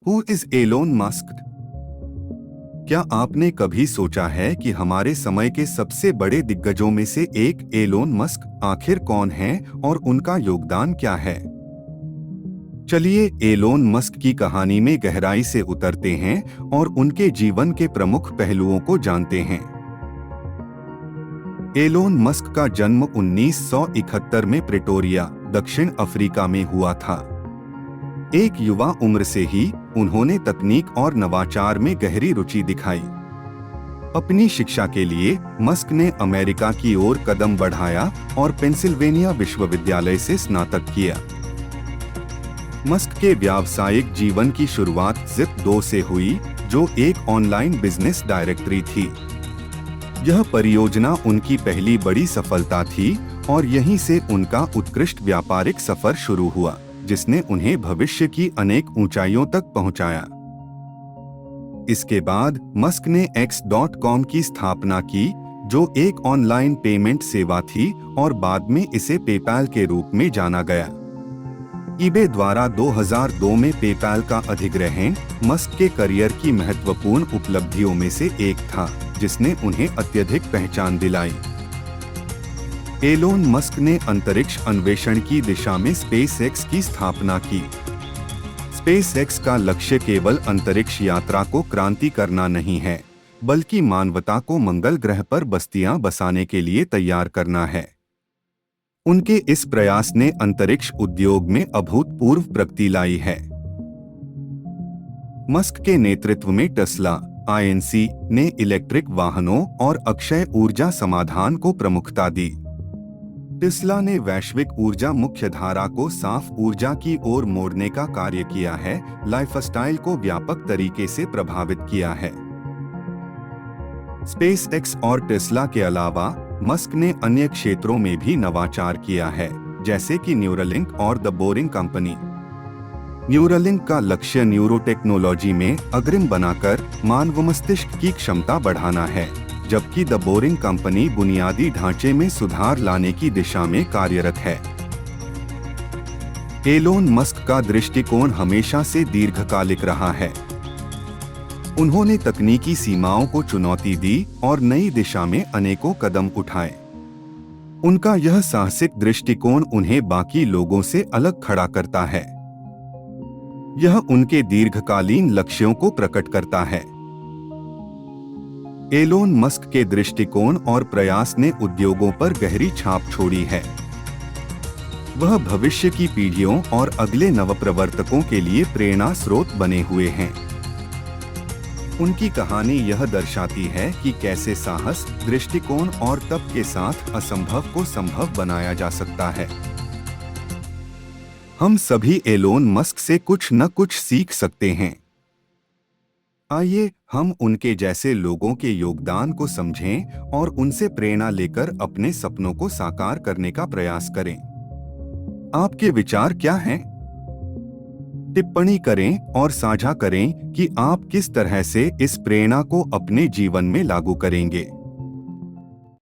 Who is Elon Musk? क्या आपने कभी सोचा है कि हमारे समय के सबसे बड़े दिग्गजों में से एक एलोन मस्क आखिर कौन है और उनका योगदान क्या है? चलिए एलोन मस्क की कहानी में गहराई से उतरते हैं और उनके जीवन के प्रमुख पहलुओं को जानते हैं। एलोन मस्क का जन्म 1971 में प्रिटोरिया, दक्षिण अफ्रीका में हुआ था। एक युवा उम्र से ही उन्होंने तकनीक और नवाचार में गहरी रुचि दिखाई। अपनी शिक्षा के लिए मस्क ने अमेरिका की ओर कदम बढ़ाया और पेंसिल्वेनिया विश्वविद्यालय से स्नातक किया। मस्क के व्यावसायिक जीवन की शुरुआत Zip2 से हुई, जो एक ऑनलाइन बिजनेस डायरेक्टरी थी। यह परियोजना उनकी पहली बड़ी सफलता थी और यहीं से उनका उत्कृष्ट व्यापारिक सफर शुरू हुआ, जिसने उन्हें भविष्य की अनेक ऊंचाइयों तक पहुंचाया। इसके बाद मस्क ने X.com की स्थापना की, जो एक ऑनलाइन पेमेंट सेवा थी और बाद में इसे पेपैल के रूप में जाना गया। ईबे द्वारा 2002 में पेपैल का अधिग्रहण मस्क के करियर की महत्वपूर्ण उपलब्धियों में से एक था, जिसने उन्हें अत्यधिक पहचान दिलाई। एलोन मस्क ने अंतरिक्ष अन्वेषण की दिशा में SpaceX की स्थापना की। SpaceX का लक्ष्य केवल अंतरिक्ष यात्रा को क्रांति करना नहीं है, बल्कि मानवता को मंगल ग्रह पर बस्तियां बसाने के लिए तैयार करना है। उनके इस प्रयास ने अंतरिक्ष उद्योग में अभूतपूर्व प्रगति लाई है। मस्क के नेतृत्व में टेस्ला INC ने इलेक्ट्रिक वाहनों और अक्षय ऊर्जा समाधान को प्रमुखता दी। टेस्ला ने वैश्विक ऊर्जा मुख्यधारा को साफ ऊर्जा की ओर मोड़ने का कार्य किया है, लाइफस्टाइल को व्यापक तरीके से प्रभावित किया है। SpaceX और टेस्ला के अलावा मस्क ने अन्य क्षेत्रों में भी नवाचार किया है, जैसे कि न्यूरालिंक और द बोरिंग कंपनी। न्यूरालिंक का लक्ष्य न्यूरोटेक्नोलॉजी में अग्रिम बनाकर मानव मस्तिष्क की क्षमता बढ़ाना है, जबकि द बोरिंग कंपनी बुनियादी ढांचे में सुधार लाने की दिशा में कार्यरत है। एलोन मस्क का दृष्टिकोण हमेशा से दीर्घकालिक रहा है। उन्होंने तकनीकी सीमाओं को चुनौती दी और नई दिशा में अनेकों कदम उठाए। उनका यह साहसिक दृष्टिकोण उन्हें बाकी लोगों से अलग खड़ा करता है। यह उनके दीर्घकालीन लक्ष्यों को प्रकट करता है। एलोन मस्क के दृष्टिकोण और प्रयास ने उद्योगों पर गहरी छाप छोड़ी है। वह भविष्य की पीढ़ियों और अगले नवप्रवर्तकों के लिए प्रेरणा स्रोत बने हुए हैं। उनकी कहानी यह दर्शाती है कि कैसे साहस, दृष्टिकोण और तप के साथ असंभव को संभव बनाया जा सकता है। हम सभी एलोन मस्क से कुछ न कुछ सीख सकते हैं। आइए हम उनके जैसे लोगों के योगदान को समझें और उनसे प्रेरणा लेकर अपने सपनों को साकार करने का प्रयास करें। आपके विचार क्या हैं? टिप्पणी करें और साझा करें कि आप किस तरह से इस प्रेरणा को अपने जीवन में लागू करेंगे।